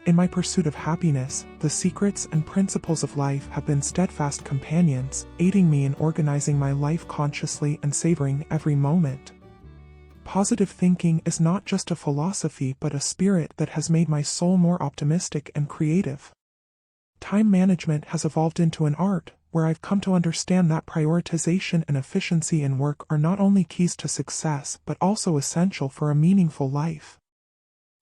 In my pursuit of happiness, the secrets and principles of life have been steadfast companions, aiding me in organizing my life consciously and savoring every moment. Positive thinking is not just a philosophy but a spirit that has made my soul more optimistic and creative. Time management has evolved into an art, where I've come to understand that prioritization and efficiency in work are not only keys to success but also essential for a meaningful life.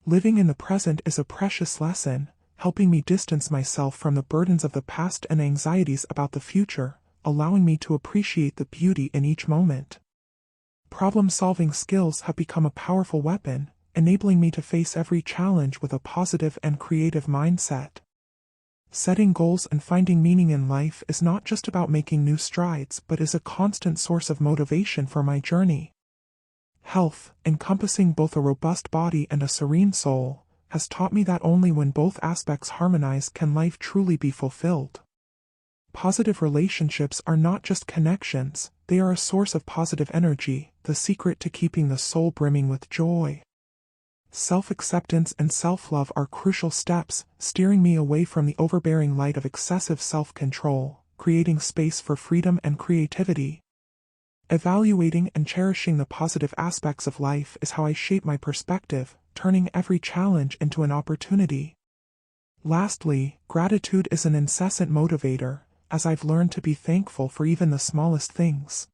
Living in the present is a precious lesson, helping me distance myself from the burdens of the past and anxieties about the future, allowing me to appreciate the beauty in each moment. Problem-solving skills have become a powerful weapon, enabling me to face every challenge with a positive and creative mindset. Setting goals and finding meaning in life is not just about making new strides but is a constant source of motivation for my journey. Health, encompassing both a robust body and a serene soul, has taught me that only when both aspects harmonize can life truly be fulfilled. Positive relationships are not just connections, they are a source of positive energy, the secret to keeping the soul brimming with joy. Self-acceptance and self-love are crucial steps, steering me away from the overbearing light of excessive self-control, creating space for freedom and creativity. Evaluating and cherishing the positive aspects of life is how I shape my perspective, turning every challenge into an opportunity. Lastly, gratitude is an incessant motivator, as I've learned to be thankful for even the smallest things.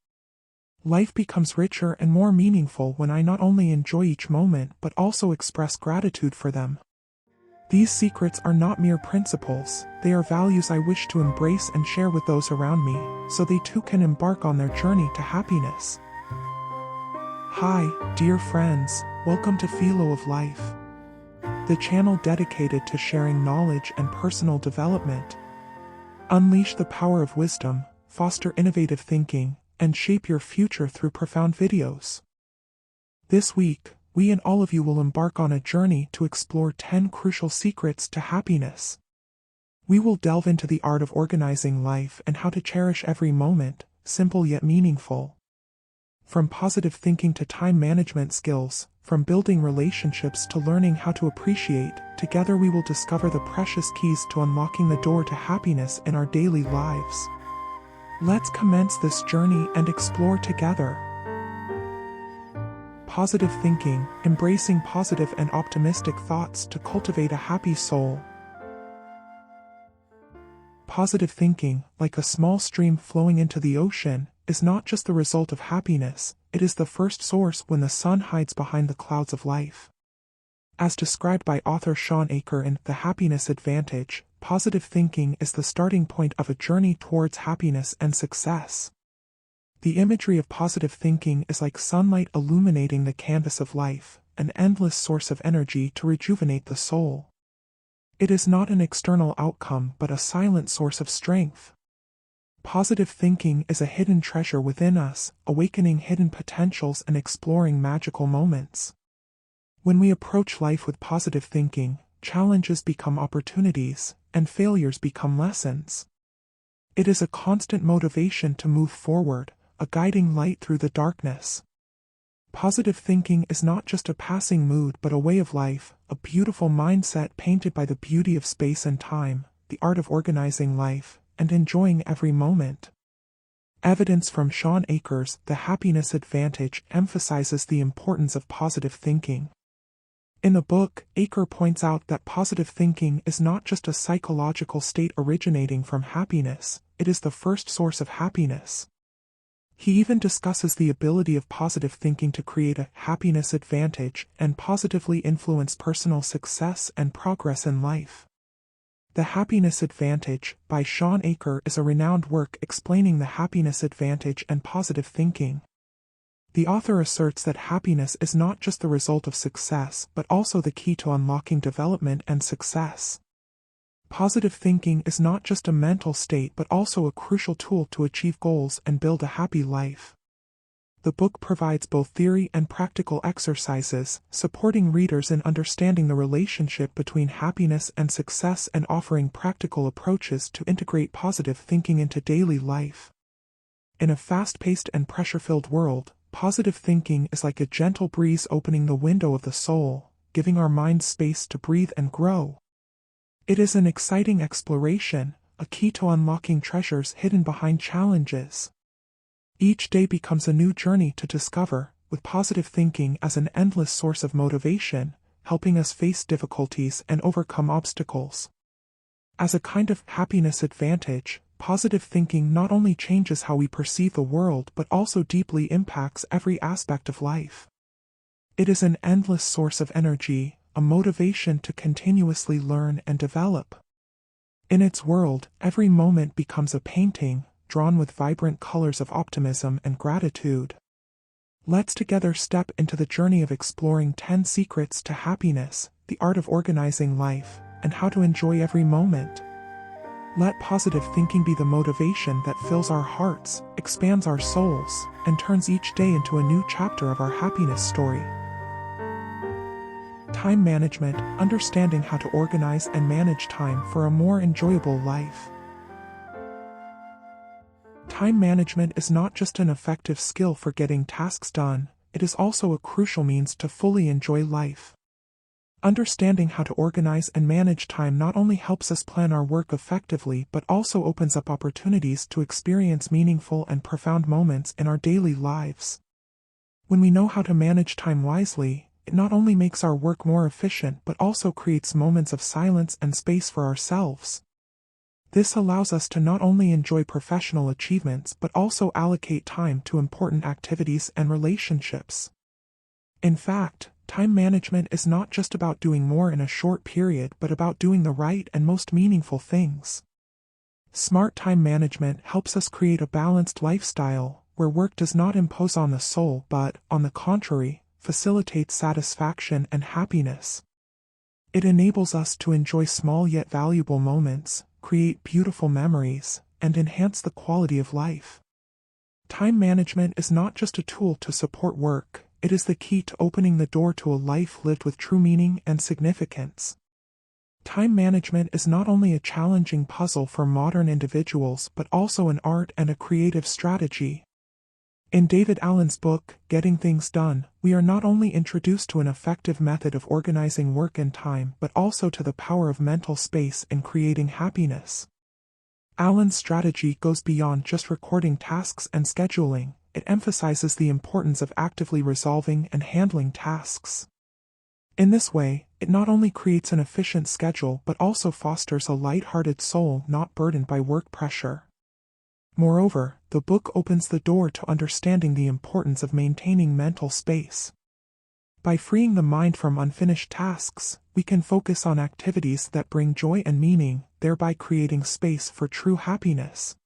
Life becomes richer and more meaningful when I not only enjoy each moment but also express gratitude for them. These secrets are not mere principles, they are values I wish to embrace and share with those around me, so they too can embark on their journey to happiness. Hi, dear friends, welcome to Philo of Life, the channel dedicated to sharing knowledge and personal development. Unleash the power of wisdom, foster innovative thinking, and shape your future through profound videos. This week, we and all of you will embark on a journey to explore 10 crucial secrets to happiness. We will delve into the art of organizing life and how to cherish every moment, simple yet meaningful. From positive thinking to time management skills, from building relationships to learning how to appreciate, together we will discover the precious keys to unlocking the door to happiness in our daily lives. Let's commence this journey and explore together. Positive thinking, embracing positive and optimistic thoughts to cultivate a happy soul. Positive thinking, like a small stream flowing into the ocean, is not just the result of happiness, it is the first source when the sun hides behind the clouds of life. As described by author Sean Aker in The Happiness Advantage, positive thinking is the starting point of a journey towards happiness and success. The imagery of positive thinking is like sunlight illuminating the canvas of life, an endless source of energy to rejuvenate the soul. It is not an external outcome but a silent source of strength. Positive thinking is a hidden treasure within us, awakening hidden potentials and exploring magical moments. When we approach life with positive thinking, challenges become opportunities, and failures become lessons. It is a constant motivation to move forward, a guiding light through the darkness. Positive thinking is not just a passing mood but a way of life, a beautiful mindset painted by the beauty of space and time, the art of organizing life, and enjoying every moment. Evidence from Sean Aker's The Happiness Advantage emphasizes the importance of positive thinking. In the book, Aker points out that positive thinking is not just a psychological state originating from happiness, it is the first source of happiness. He even discusses the ability of positive thinking to create a happiness advantage and positively influence personal success and progress in life. The Happiness Advantage, by Sean Aker, is a renowned work explaining the happiness advantage and positive thinking. The author asserts that happiness is not just the result of success but also the key to unlocking development and success. Positive thinking is not just a mental state but also a crucial tool to achieve goals and build a happy life. The book provides both theory and practical exercises, supporting readers in understanding the relationship between happiness and success and offering practical approaches to integrate positive thinking into daily life. In a fast-paced and pressure-filled world, positive thinking is like a gentle breeze opening the window of the soul, giving our minds space to breathe and grow. It is an exciting exploration, a key to unlocking treasures hidden behind challenges. Each day becomes a new journey to discover, with positive thinking as an endless source of motivation, helping us face difficulties and overcome obstacles. As a kind of happiness advantage, positive thinking not only changes how we perceive the world but also deeply impacts every aspect of life. It is an endless source of energy, a motivation to continuously learn and develop. In its world, every moment becomes a painting, drawn with vibrant colors of optimism and gratitude. Let's together step into the journey of exploring 10 secrets to happiness, the art of organizing life, and how to enjoy every moment. Let positive thinking be the motivation that fills our hearts, expands our souls, and turns each day into a new chapter of our happiness story. Time management, understanding how to organize and manage time for a more enjoyable life. Time management is not just an effective skill for getting tasks done, it is also a crucial means to fully enjoy life. Understanding how to organize and manage time not only helps us plan our work effectively but also opens up opportunities to experience meaningful and profound moments in our daily lives. When we know how to manage time wisely, it not only makes our work more efficient but also creates moments of silence and space for ourselves. This allows us to not only enjoy professional achievements but also allocate time to important activities and relationships. In fact, time management is not just about doing more in a short period but about doing the right and most meaningful things. Smart time management helps us create a balanced lifestyle, where work does not impose on the soul but, on the contrary, facilitates satisfaction and happiness. It enables us to enjoy small yet valuable moments, create beautiful memories, and enhance the quality of life. Time management is not just a tool to support work, it is the key to opening the door to a life lived with true meaning and significance. Time management is not only a challenging puzzle for modern individuals but also an art and a creative strategy. In David Allen's book, Getting Things Done, we are not only introduced to an effective method of organizing work and time but also to the power of mental space in creating happiness. Allen's strategy goes beyond just recording tasks and scheduling, it emphasizes the importance of actively resolving and handling tasks. In this way, it not only creates an efficient schedule but also fosters a light-hearted soul not burdened by work pressure. Moreover, the book opens the door to understanding the importance of maintaining mental space. By freeing the mind from unfinished tasks, we can focus on activities that bring joy and meaning, thereby creating space for true happiness.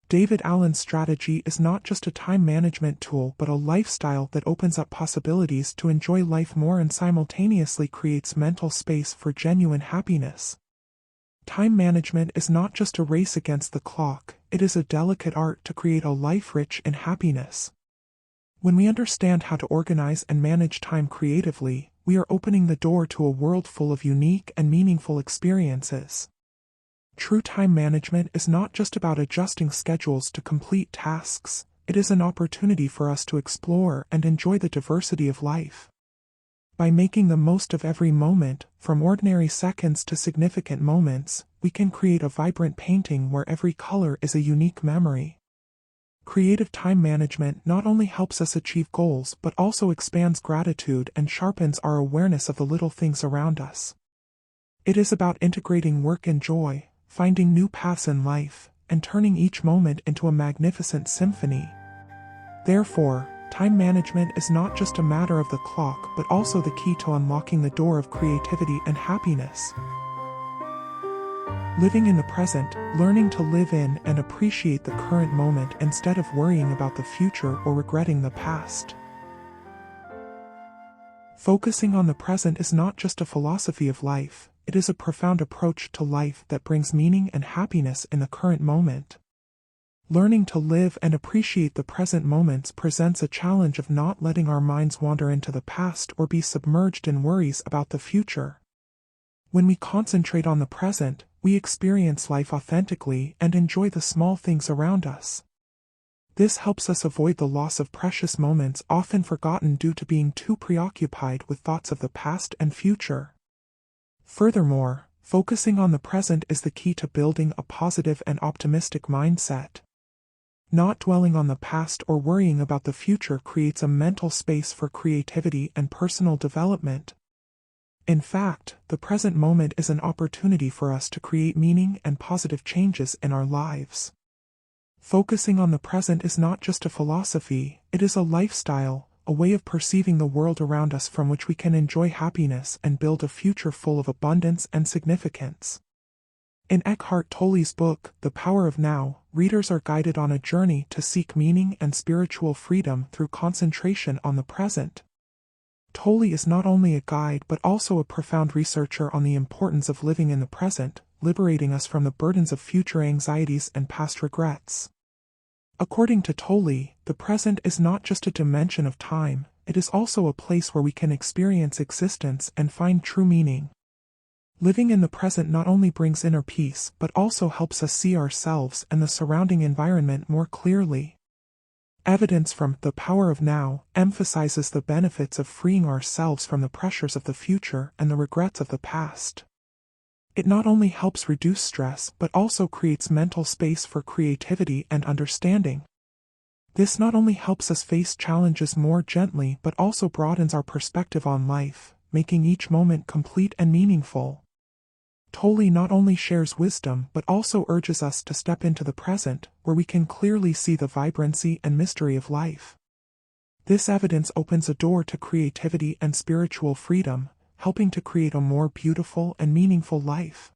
David Allen's strategy is not just a time management tool but a lifestyle that opens up possibilities to enjoy life more and simultaneously creates mental space for genuine happiness. Time management is not just a race against the clock, it is a delicate art to create a life rich in happiness. When we understand how to organize and manage time creatively, we are opening the door to a world full of unique and meaningful experiences. True time management is not just about adjusting schedules to complete tasks, it is an opportunity for us to explore and enjoy the diversity of life. By making the most of every moment, from ordinary seconds to significant moments, we can create a vibrant painting where every color is a unique memory. Creative time management not only helps us achieve goals but also expands gratitude and sharpens our awareness of the little things around us. It is about integrating work and joy, finding new paths in life, and turning each moment into a magnificent symphony. Therefore, time management is not just a matter of the clock but also the key to unlocking the door of creativity and happiness. Living in the present, learning to live in and appreciate the current moment instead of worrying about the future or regretting the past. Focusing on the present is not just a philosophy of life, it is a profound approach to life that brings meaning and happiness in the current moment. Learning to live and appreciate the present moments presents a challenge of not letting our minds wander into the past or be submerged in worries about the future. When we concentrate on the present, we experience life authentically and enjoy the small things around us. This helps us avoid the loss of precious moments often forgotten due to being too preoccupied with thoughts of the past and future. Furthermore, Focusing on the present is the key to building a positive and optimistic mindset. Not dwelling on the past or worrying about the future creates a mental space for creativity and personal development. In fact, the present moment is an opportunity for us to create meaning and positive changes in our lives. Focusing on the present is not just a philosophy, it is a lifestyle, a way of perceiving the world around us from which we can enjoy happiness and build a future full of abundance and significance. In Eckhart Tolle's book, The Power of Now, readers are guided on a journey to seek meaning and spiritual freedom through concentration on the present. Tolle is not only a guide but also a profound researcher on the importance of living in the present, liberating us from the burdens of future anxieties and past regrets. According to Tolle, the present is not just a dimension of time, it is also a place where we can experience existence and find true meaning. Living in the present not only brings inner peace but also helps us see ourselves and the surrounding environment more clearly. Evidence from The Power of Now emphasizes the benefits of freeing ourselves from the pressures of the future and the regrets of the past. It not only helps reduce stress but also creates mental space for creativity and understanding. This not only helps us face challenges more gently but also broadens our perspective on life, making each moment complete and meaningful. Tolle not only shares wisdom but also urges us to step into the present, where we can clearly see the vibrancy and mystery of life. This evidence opens a door to creativity and spiritual freedom, helping to create a more beautiful and meaningful life.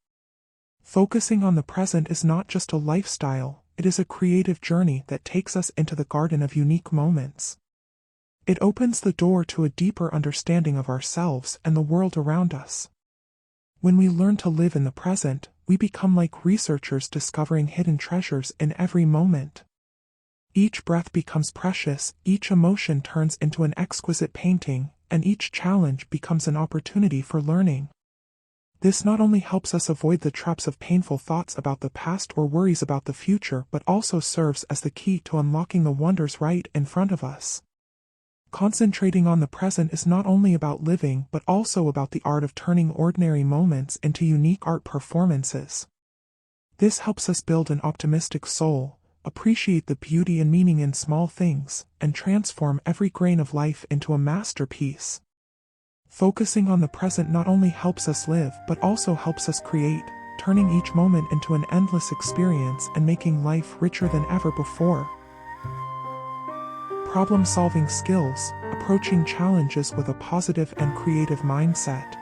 Focusing on the present is not just a lifestyle, it is a creative journey that takes us into the garden of unique moments. It opens the door to a deeper understanding of ourselves and the world around us. When we learn to live in the present, we become like researchers discovering hidden treasures in every moment. Each breath becomes precious, each emotion turns into an exquisite painting, and each challenge becomes an opportunity for learning. This not only helps us avoid the traps of painful thoughts about the past or worries about the future but also serves as the key to unlocking the wonders right in front of us. Concentrating on the present is not only about living but also about the art of turning ordinary moments into unique art performances. This helps us build an optimistic soul, appreciate the beauty and meaning in small things, and transform every grain of life into a masterpiece. Focusing on the present not only helps us live but also helps us create, turning each moment into an endless experience and making life richer than ever before. Problem-solving skills, approaching challenges with a positive and creative mindset.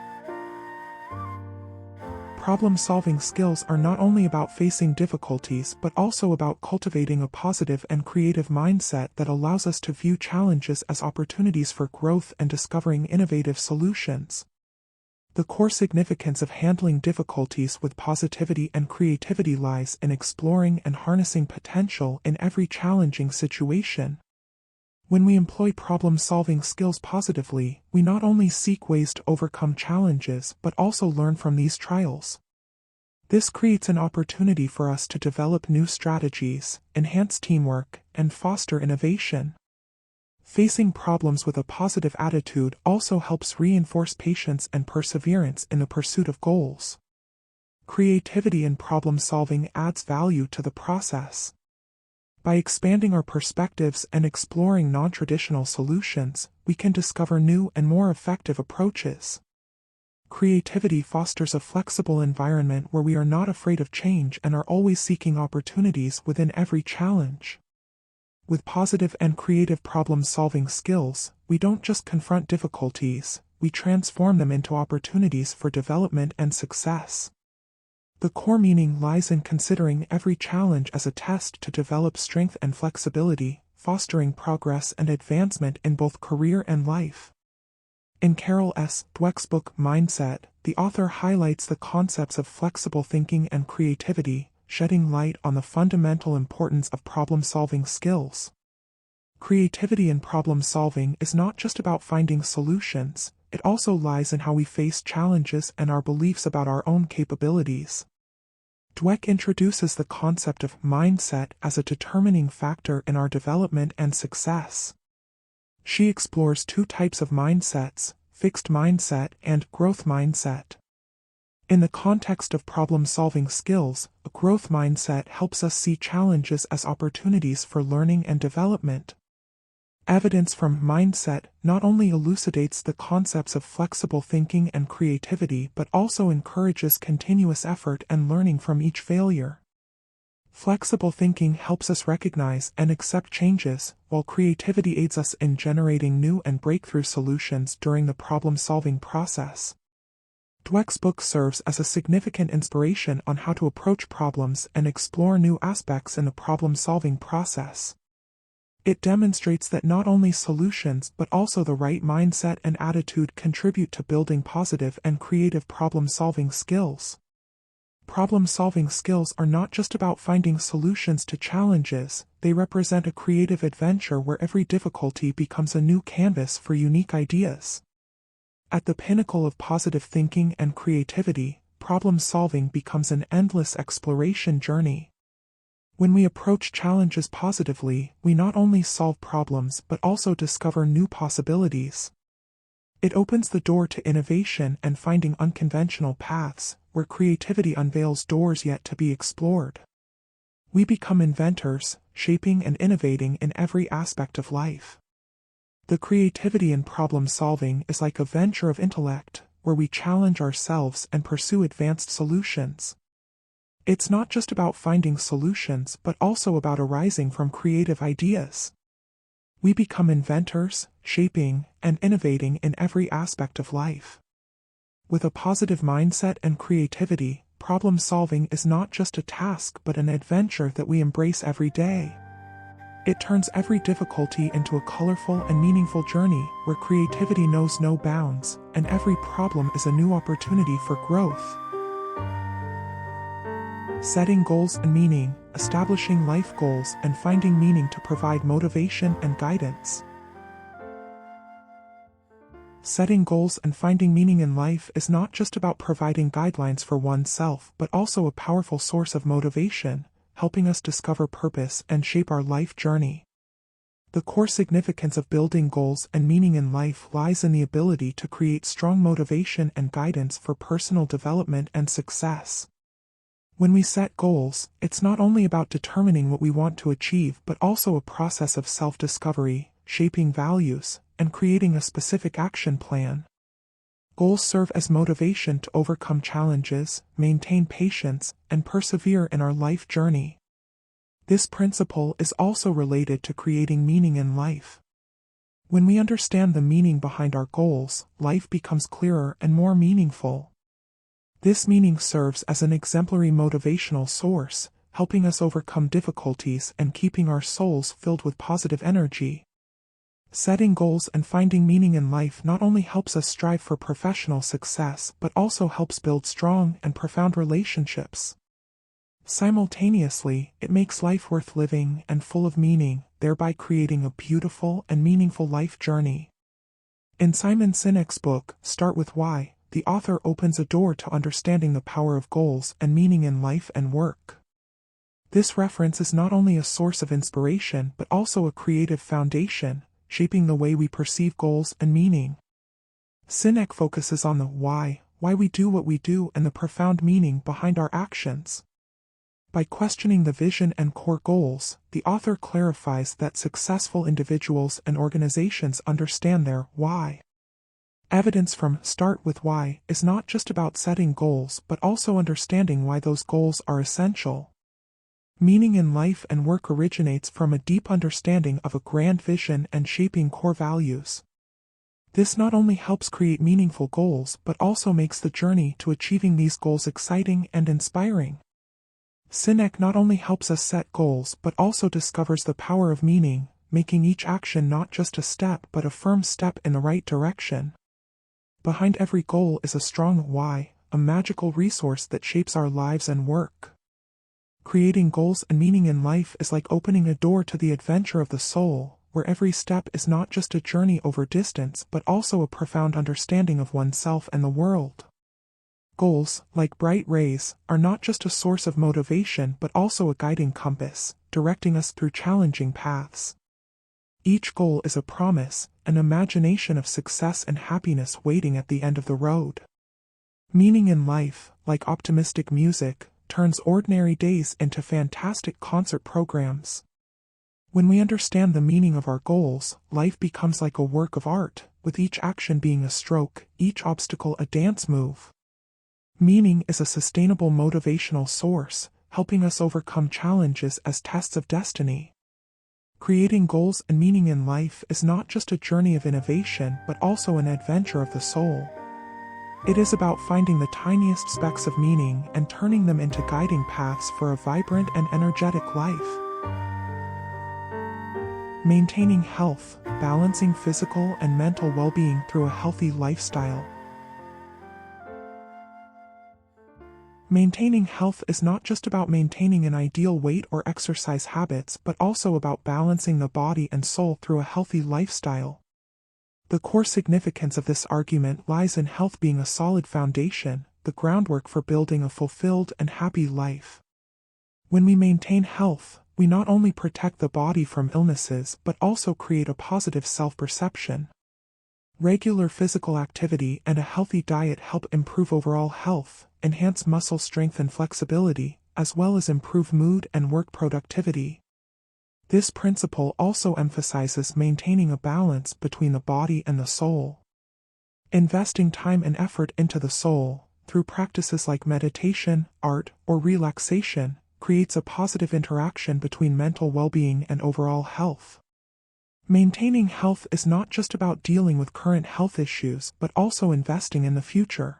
Problem-solving skills are not only about facing difficulties but also about cultivating a positive and creative mindset that allows us to view challenges as opportunities for growth and discovering innovative solutions. The core significance of handling difficulties with positivity and creativity lies in exploring and harnessing potential in every challenging situation. When we employ problem-solving skills positively, we not only seek ways to overcome challenges but also learn from these trials. This creates an opportunity for us to develop new strategies, enhance teamwork, and foster innovation. Facing problems with a positive attitude also helps reinforce patience and perseverance in the pursuit of goals. Creativity in problem-solving adds value to the process. By expanding our perspectives and exploring non-traditional solutions, we can discover new and more effective approaches. Creativity fosters a flexible environment where we are not afraid of change and are always seeking opportunities within every challenge. With positive and creative problem-solving skills, we don't just confront difficulties, we transform them into opportunities for development and success. The core meaning lies in considering every challenge as a test to develop strength and flexibility, fostering progress and advancement in both career and life. In Carol S. Dweck's book Mindset, the author highlights the concepts of flexible thinking and creativity, shedding light on the fundamental importance of problem-solving skills. Creativity in problem-solving is not just about finding solutions, it also lies in how we face challenges and our beliefs about our own capabilities. Dweck introduces the concept of mindset as a determining factor in our development and success. She explores two types of mindsets, fixed mindset and growth mindset. In the context of problem-solving skills, a growth mindset helps us see challenges as opportunities for learning and development. Evidence from mindset not only elucidates the concepts of flexible thinking and creativity but also encourages continuous effort and learning from each failure. Flexible thinking helps us recognize and accept changes, while creativity aids us in generating new and breakthrough solutions during the problem-solving process. Dweck's book serves as a significant inspiration on how to approach problems and explore new aspects in the problem-solving process. It demonstrates that not only solutions but also the right mindset and attitude contribute to building positive and creative problem-solving skills. Problem-solving skills are not just about finding solutions to challenges, they represent a creative adventure where every difficulty becomes a new canvas for unique ideas. At the pinnacle of positive thinking and creativity, problem-solving becomes an endless exploration journey. When we approach challenges positively, we not only solve problems but also discover new possibilities. It opens the door to innovation and finding unconventional paths, where creativity unveils doors yet to be explored. We become inventors, shaping and innovating in every aspect of life. The creativity in problem-solving is like a venture of intellect, where we challenge ourselves and pursue advanced solutions. It's not just about finding solutions but also about arising from creative ideas. We become inventors, shaping and innovating in every aspect of life. With a positive mindset and creativity, problem-solving is not just a task but an adventure that we embrace every day. It turns every difficulty into a colorful and meaningful journey where creativity knows no bounds, and every problem is a new opportunity for growth. Setting goals and meaning, establishing life goals and finding meaning to provide motivation and guidance. Setting goals and finding meaning in life is not just about providing guidelines for oneself but also a powerful source of motivation, helping us discover purpose and shape our life journey. The core significance of building goals and meaning in life lies in the ability to create strong motivation and guidance for personal development and success. When we set goals, it's not only about determining what we want to achieve but also a process of self-discovery, shaping values, and creating a specific action plan. Goals serve as motivation to overcome challenges, maintain patience, and persevere in our life journey. This principle is also related to creating meaning in life. When we understand the meaning behind our goals, life becomes clearer and more meaningful. This meaning serves as an exemplary motivational source, helping us overcome difficulties and keeping our souls filled with positive energy. Setting goals and finding meaning in life not only helps us strive for professional success but also helps build strong and profound relationships. Simultaneously, it makes life worth living and full of meaning, thereby creating a beautiful and meaningful life journey. In Simon Sinek's book, Start With Why, the author opens a door to understanding the power of goals and meaning in life and work. This reference is not only a source of inspiration but also a creative foundation, shaping the way we perceive goals and meaning. Sinek focuses on the why we do what we do and the profound meaning behind our actions. By questioning the vision and core goals, the author clarifies that successful individuals and organizations understand their why. Evidence from Start With Why is not just about setting goals but also understanding why those goals are essential. Meaning in life and work originates from a deep understanding of a grand vision and shaping core values. This not only helps create meaningful goals but also makes the journey to achieving these goals exciting and inspiring. Sinek not only helps us set goals but also discovers the power of meaning, making each action not just a step but a firm step in the right direction. Behind every goal is a strong why, a magical resource that shapes our lives and work. Creating goals and meaning in life is like opening a door to the adventure of the soul, where every step is not just a journey over distance but also a profound understanding of oneself and the world. Goals, like bright rays, are not just a source of motivation but also a guiding compass, directing us through challenging paths. Each goal is a promise, an imagination of success and happiness waiting at the end of the road. Meaning in life, like optimistic music, turns ordinary days into fantastic concert programs. When we understand the meaning of our goals, life becomes like a work of art, with each action being a stroke, each obstacle a dance move. Meaning is a sustainable motivational source, helping us overcome challenges as tests of destiny. Creating goals and meaning in life is not just a journey of innovation, but also an adventure of the soul. It is about finding the tiniest specks of meaning and turning them into guiding paths for a vibrant and energetic life. Maintaining health, balancing physical and mental well-being through a healthy lifestyle. Maintaining health is not just about maintaining an ideal weight or exercise habits, but also about balancing the body and soul through a healthy lifestyle. The core significance of this argument lies in health being a solid foundation, the groundwork for building a fulfilled and happy life. When we maintain health, we not only protect the body from illnesses but also create a positive self-perception. Regular physical activity and a healthy diet help improve overall health, enhance muscle strength and flexibility, as well as improve mood and work productivity. This principle also emphasizes maintaining a balance between the body and the soul. Investing time and effort into the soul, through practices like meditation, art, or relaxation, creates a positive interaction between mental well-being and overall health. Maintaining health is not just about dealing with current health issues, but also investing in the future.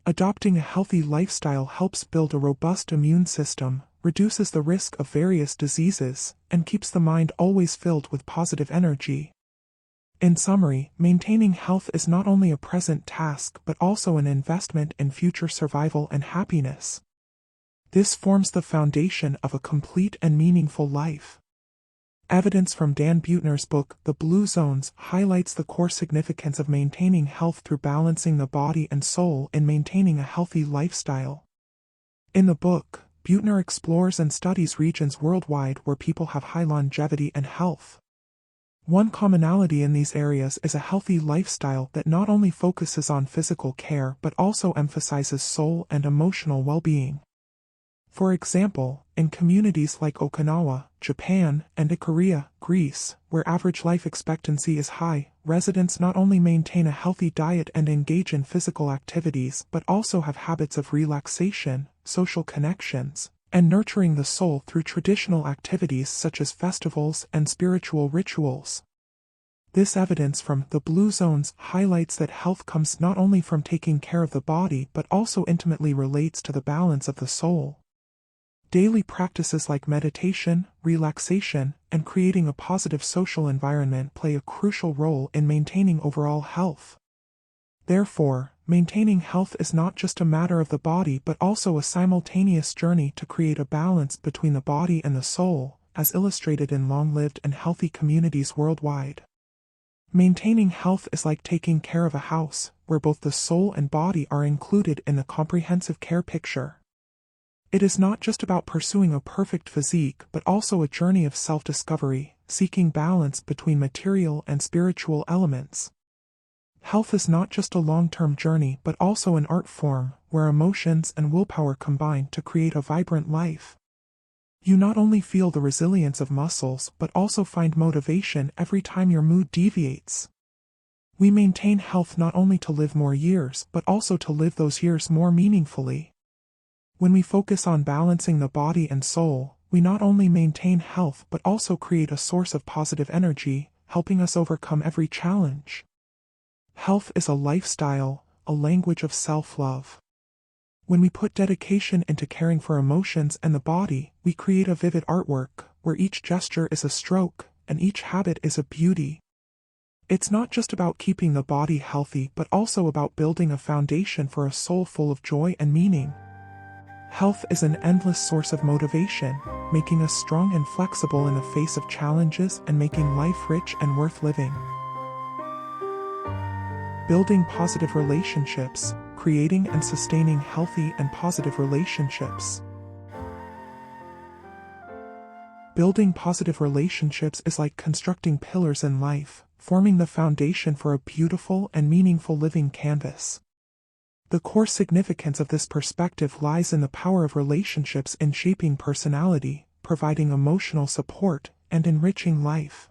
Adopting a healthy lifestyle helps build a robust immune system, reduces the risk of various diseases, and keeps the mind always filled with positive energy. In summary, maintaining health is not only a present task but also an investment in future survival and happiness. This forms the foundation of a complete and meaningful life. Evidence from Dan Buettner's book, The Blue Zones, highlights the core significance of maintaining health through balancing the body and soul in maintaining a healthy lifestyle. In the book, Buettner explores and studies regions worldwide where people have high longevity and health. One commonality in these areas is a healthy lifestyle that not only focuses on physical care but also emphasizes soul and emotional well-being. For example, in communities like Okinawa, Japan, and Ikaria, Greece, where average life expectancy is high, residents not only maintain a healthy diet and engage in physical activities but also have habits of relaxation, social connections, and nurturing the soul through traditional activities such as festivals and spiritual rituals. This evidence from the Blue Zones highlights that health comes not only from taking care of the body but also intimately relates to the balance of the soul. Daily practices like meditation, relaxation, and creating a positive social environment play a crucial role in maintaining overall health. Therefore, maintaining health is not just a matter of the body but also a simultaneous journey to create a balance between the body and the soul, as illustrated in long-lived and healthy communities worldwide. Maintaining health is like taking care of a house, where both the soul and body are included in the comprehensive care picture. It is not just about pursuing a perfect physique but also a journey of self-discovery, seeking balance between material and spiritual elements. Health is not just a long-term journey but also an art form, where emotions and willpower combine to create a vibrant life. You not only feel the resilience of muscles but also find motivation every time your mood deviates. We maintain health not only to live more years but also to live those years more meaningfully. When we focus on balancing the body and soul, we not only maintain health but also create a source of positive energy, helping us overcome every challenge. Health is a lifestyle, a language of self-love. When we put dedication into caring for emotions and the body, we create a vivid artwork, where each gesture is a stroke, and each habit is a beauty. It's not just about keeping the body healthy but also about building a foundation for a soul full of joy and meaning. Health is an endless source of motivation, making us strong and flexible in the face of challenges and making life rich and worth living. Building positive relationships, creating and sustaining healthy and positive relationships. Building positive relationships is like constructing pillars in life, forming the foundation for a beautiful and meaningful living canvas. The core significance of this perspective lies in the power of relationships in shaping personality, providing emotional support, and enriching life.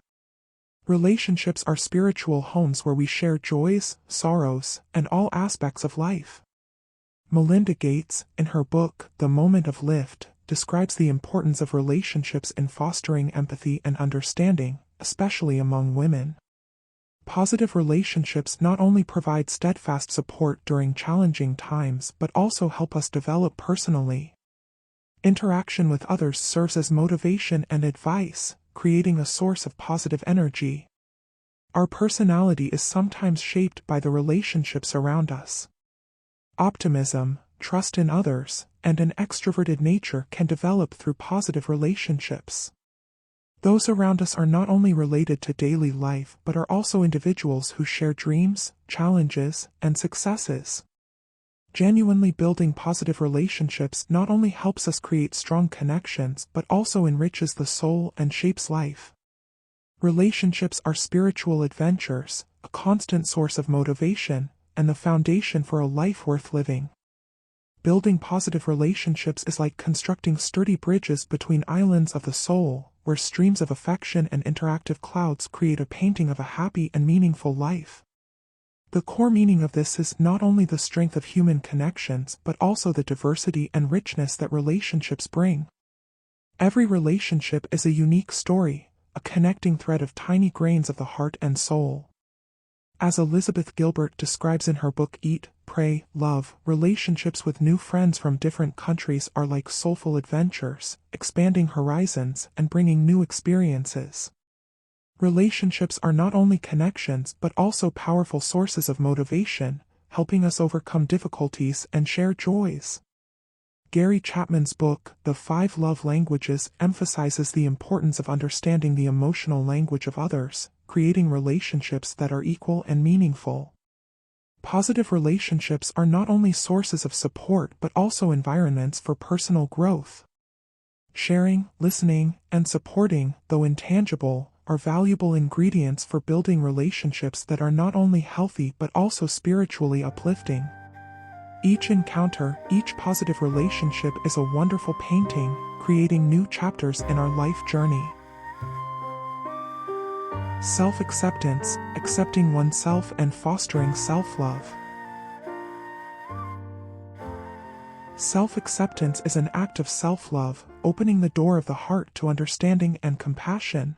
Relationships are spiritual homes where we share joys, sorrows, and all aspects of life. Melinda Gates, in her book, The Moment of Lift, describes the importance of relationships in fostering empathy and understanding, especially among women. Positive relationships not only provide steadfast support during challenging times but also help us develop personally. Interaction with others serves as motivation and advice, creating a source of positive energy. Our personality is sometimes shaped by the relationships around us. Optimism, trust in others, and an extroverted nature can develop through positive relationships. Those around us are not only related to daily life but are also individuals who share dreams, challenges, and successes. Genuinely building positive relationships not only helps us create strong connections but also enriches the soul and shapes life. Relationships are spiritual adventures, a constant source of motivation, and the foundation for a life worth living. Building positive relationships is like constructing sturdy bridges between islands of the soul, where streams of affection and interactive clouds create a painting of a happy and meaningful life. The core meaning of this is not only the strength of human connections but also the diversity and richness that relationships bring. Every relationship is a unique story, a connecting thread of tiny grains of the heart and soul. As Elizabeth Gilbert describes in her book Eat, Pray, Love, relationships with new friends from different countries are like soulful adventures, expanding horizons and bringing new experiences. Relationships are not only connections but also powerful sources of motivation, helping us overcome difficulties and share joys. Gary Chapman's book, The 5 Love Languages, emphasizes the importance of understanding the emotional language of others, creating relationships that are equal and meaningful. Positive relationships are not only sources of support but also environments for personal growth. Sharing, listening, and supporting, though intangible, are valuable ingredients for building relationships that are not only healthy but also spiritually uplifting. Each encounter, each positive relationship is a wonderful painting, creating new chapters in our life journey. Self-acceptance, accepting oneself and fostering self-love. Self-acceptance is an act of self-love, opening the door of the heart to understanding and compassion.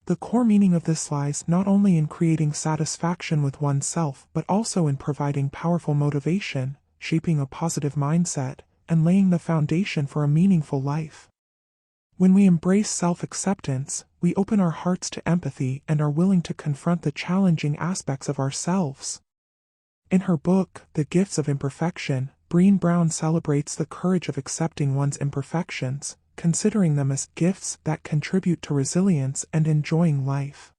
The core meaning of this lies not only in creating satisfaction with oneself but also in providing powerful motivation, shaping a positive mindset, and laying the foundation for a meaningful life. When we embrace self-acceptance, we open our hearts to empathy and are willing to confront the challenging aspects of ourselves. In her book, The Gifts of Imperfection, Brené Brown celebrates the courage of accepting one's imperfections, considering them as gifts that contribute to resilience and enjoying life.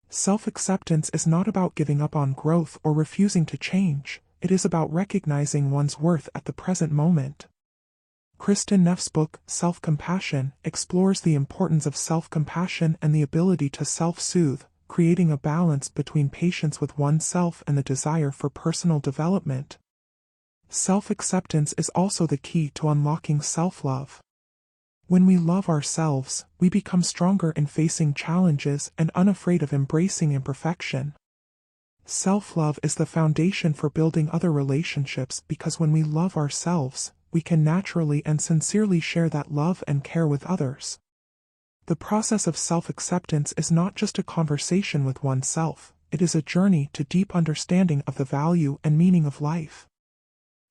Self-acceptance is not about giving up on growth or refusing to change, it is about recognizing one's worth at the present moment. Kristin Neff's book, Self-Compassion, explores the importance of self-compassion and the ability to self-soothe, creating a balance between patience with oneself and the desire for personal development. Self-acceptance is also the key to unlocking self-love. When we love ourselves, we become stronger in facing challenges and unafraid of embracing imperfection. Self-love is the foundation for building other relationships because when we love ourselves, we can naturally and sincerely share that love and care with others. The process of self-acceptance is not just a conversation with oneself, it is a journey to deep understanding of the value and meaning of life.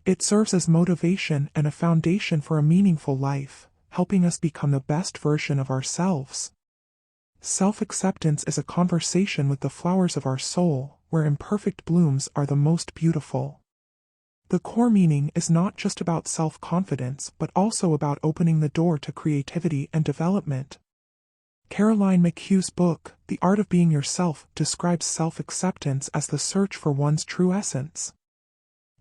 It serves as motivation and a foundation for a meaningful life, helping us become the best version of ourselves. Self-acceptance is a conversation with the flowers of our soul, where imperfect blooms are the most beautiful. The core meaning is not just about self-confidence but also about opening the door to creativity and development. Caroline McHugh's book, The Art of Being Yourself, describes self-acceptance as the search for one's true essence.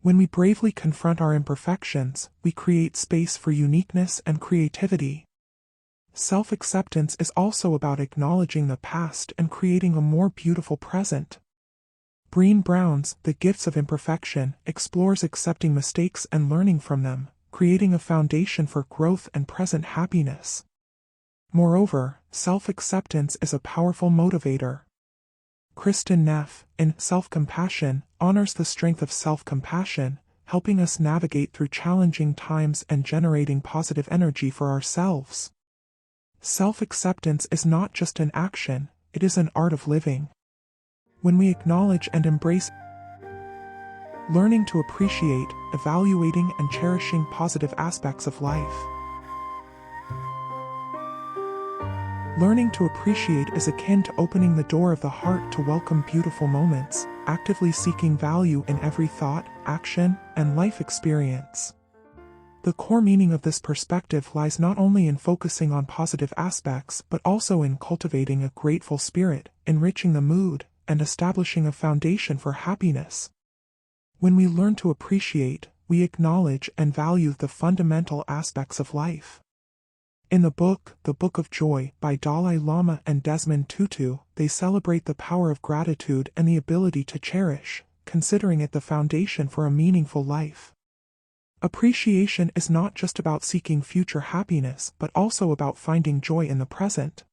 When we bravely confront our imperfections, we create space for uniqueness and creativity. Self-acceptance is also about acknowledging the past and creating a more beautiful present. Brené Brown's The Gifts of Imperfection explores accepting mistakes and learning from them, creating a foundation for growth and present happiness. Moreover, self-acceptance is a powerful motivator. Kristin Neff, in Self-Compassion, honors the strength of self-compassion, helping us navigate through challenging times and generating positive energy for ourselves. Self-acceptance is not just an action, it is an art of living. When we acknowledge and embrace, learning to appreciate, evaluating, and cherishing positive aspects of life. Learning to appreciate is akin to opening the door of the heart to welcome beautiful moments, actively seeking value in every thought, action, and life experience. The core meaning of this perspective lies not only in focusing on positive aspects but also in cultivating a grateful spirit, enriching the mood, and establishing a foundation for happiness. When we learn to appreciate, we acknowledge and value the fundamental aspects of life. In the book of Joy, by Dalai Lama and Desmond Tutu, they celebrate the power of gratitude and the ability to cherish, considering it the foundation for a meaningful life. Appreciation is not just about seeking future happiness but also about finding joy in the present.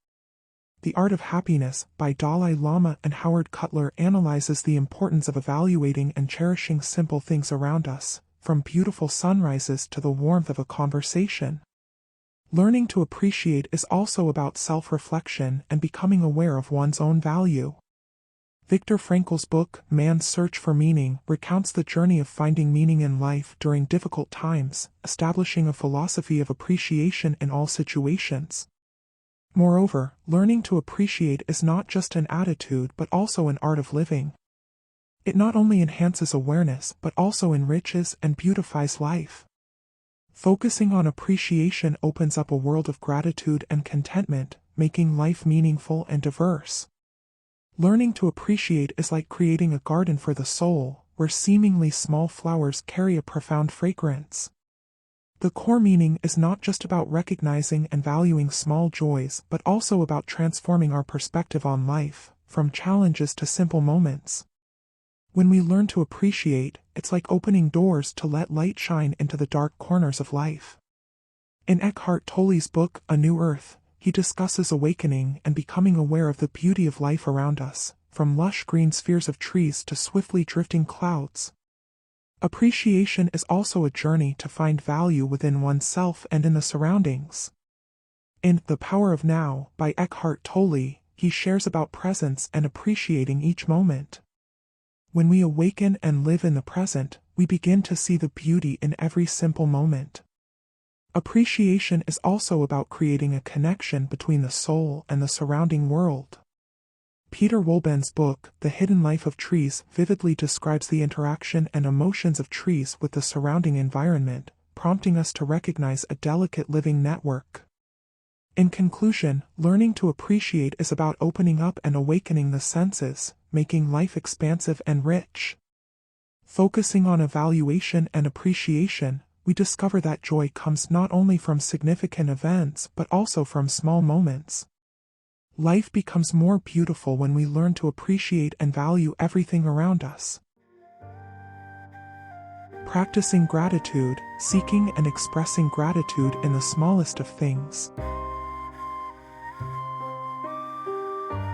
The Art of Happiness, by Dalai Lama and Howard Cutler, analyzes the importance of evaluating and cherishing simple things around us, from beautiful sunrises to the warmth of a conversation. Learning to appreciate is also about self-reflection and becoming aware of one's own value. Viktor Frankl's book, Man's Search for Meaning, recounts the journey of finding meaning in life during difficult times, establishing a philosophy of appreciation in all situations. Moreover, learning to appreciate is not just an attitude but also an art of living. It not only enhances awareness but also enriches and beautifies life. Focusing on appreciation opens up a world of gratitude and contentment, making life meaningful and diverse. Learning to appreciate is like creating a garden for the soul, where seemingly small flowers carry a profound fragrance. The core meaning is not just about recognizing and valuing small joys but also about transforming our perspective on life, from challenges to simple moments. When we learn to appreciate, it's like opening doors to let light shine into the dark corners of life. In Eckhart Tolle's book, A New Earth, he discusses awakening and becoming aware of the beauty of life around us, from lush green spheres of trees to swiftly drifting clouds. Appreciation is also a journey to find value within oneself and in the surroundings. In The Power of Now, by Eckhart Tolle, he shares about presence and appreciating each moment. When we awaken and live in the present, we begin to see the beauty in every simple moment. Appreciation is also about creating a connection between the soul and the surrounding world. Peter Wohlben's book, The Hidden Life of Trees, vividly describes the interaction and emotions of trees with the surrounding environment, prompting us to recognize a delicate living network. In conclusion, learning to appreciate is about opening up and awakening the senses, making life expansive and rich. Focusing on evaluation and appreciation, we discover that joy comes not only from significant events but also from small moments. Life becomes more beautiful when we learn to appreciate and value everything around us. Practicing gratitude, seeking and expressing gratitude in the smallest of things.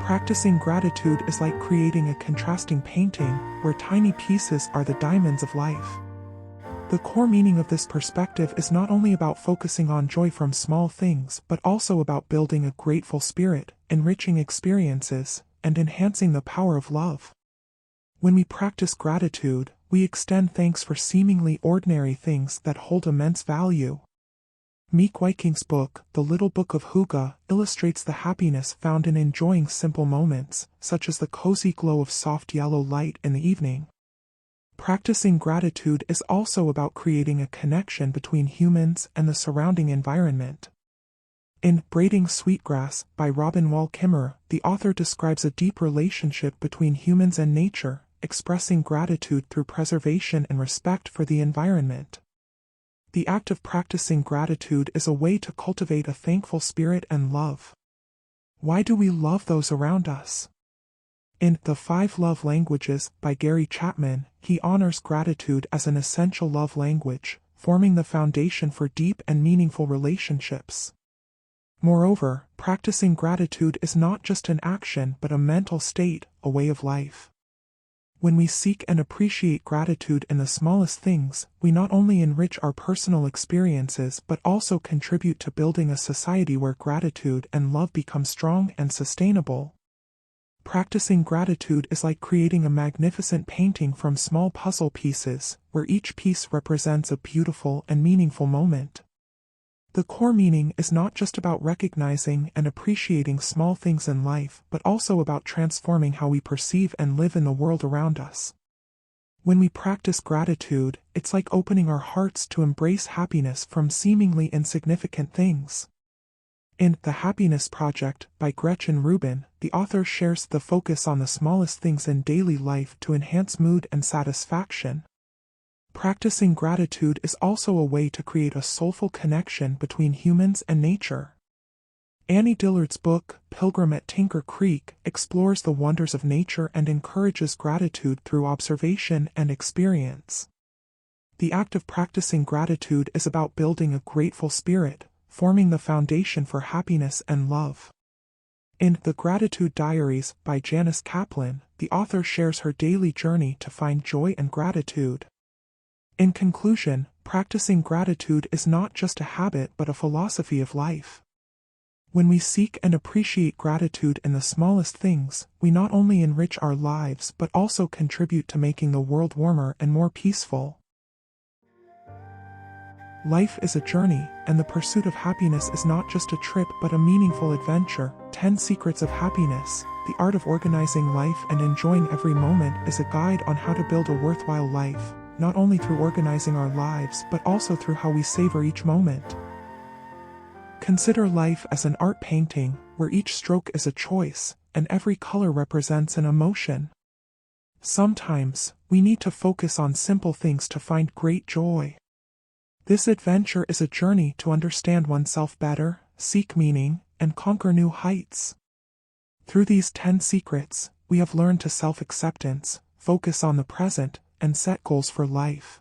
Practicing gratitude is like creating a contrasting painting, where tiny pieces are the diamonds of life. The core meaning of this perspective is not only about focusing on joy from small things but also about building a grateful spirit, enriching experiences, and enhancing the power of love. When we practice gratitude, we extend thanks for seemingly ordinary things that hold immense value. Meek Wyking's book, The Little Book of Hygge, illustrates the happiness found in enjoying simple moments, such as the cozy glow of soft yellow light in the evening. Practicing gratitude is also about creating a connection between humans and the surrounding environment. In Braiding Sweetgrass, by Robin Wall Kimmerer, the author describes a deep relationship between humans and nature, expressing gratitude through preservation and respect for the environment. The act of practicing gratitude is a way to cultivate a thankful spirit and love. Why do we love those around us? In The 5 Love Languages by Gary Chapman, he honors gratitude as an essential love language, forming the foundation for deep and meaningful relationships. Moreover, practicing gratitude is not just an action but a mental state, a way of life. When we seek and appreciate gratitude in the smallest things, we not only enrich our personal experiences but also contribute to building a society where gratitude and love become strong and sustainable. Practicing gratitude is like creating a magnificent painting from small puzzle pieces, where each piece represents a beautiful and meaningful moment. The core meaning is not just about recognizing and appreciating small things in life, but also about transforming how we perceive and live in the world around us. When we practice gratitude, it's like opening our hearts to embrace happiness from seemingly insignificant things. In The Happiness Project by Gretchen Rubin, the author shares the focus on the smallest things in daily life to enhance mood and satisfaction. Practicing gratitude is also a way to create a soulful connection between humans and nature. Annie Dillard's book, Pilgrim at Tinker Creek, explores the wonders of nature and encourages gratitude through observation and experience. The act of practicing gratitude is about building a grateful spirit, forming the foundation for happiness and love. In The Gratitude Diaries by Janice Kaplan, the author shares her daily journey to find joy and gratitude. In conclusion, practicing gratitude is not just a habit but a philosophy of life. When we seek and appreciate gratitude in the smallest things, we not only enrich our lives but also contribute to making the world warmer and more peaceful. Life is a journey, and the pursuit of happiness is not just a trip but a meaningful adventure. 10 Secrets of Happiness, the art of organizing life and enjoying every moment, is a guide on how to build a worthwhile life, not only through organizing our lives but also through how we savor each moment. Consider life as an art painting, where each stroke is a choice, and every color represents an emotion. Sometimes, we need to focus on simple things to find great joy. This adventure is a journey to understand oneself better, seek meaning, and conquer new heights. Through these 10 secrets, we have learned to self-acceptance, focus on the present, and set goals for life.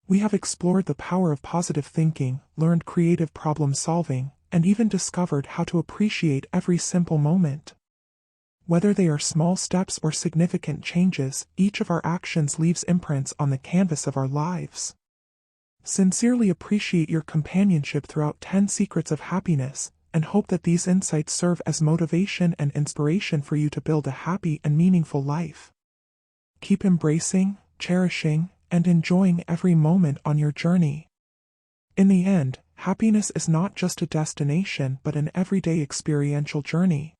We have explored the power of positive thinking, learned creative problem solving, and even discovered how to appreciate every simple moment. Whether they are small steps or significant changes, each of our actions leaves imprints on the canvas of our lives. Sincerely appreciate your companionship throughout 10 Secrets of Happiness, and hope that these insights serve as motivation and inspiration for you to build a happy and meaningful life. Keep embracing, cherishing, and enjoying every moment on your journey. In the end, happiness is not just a destination but an everyday experiential journey.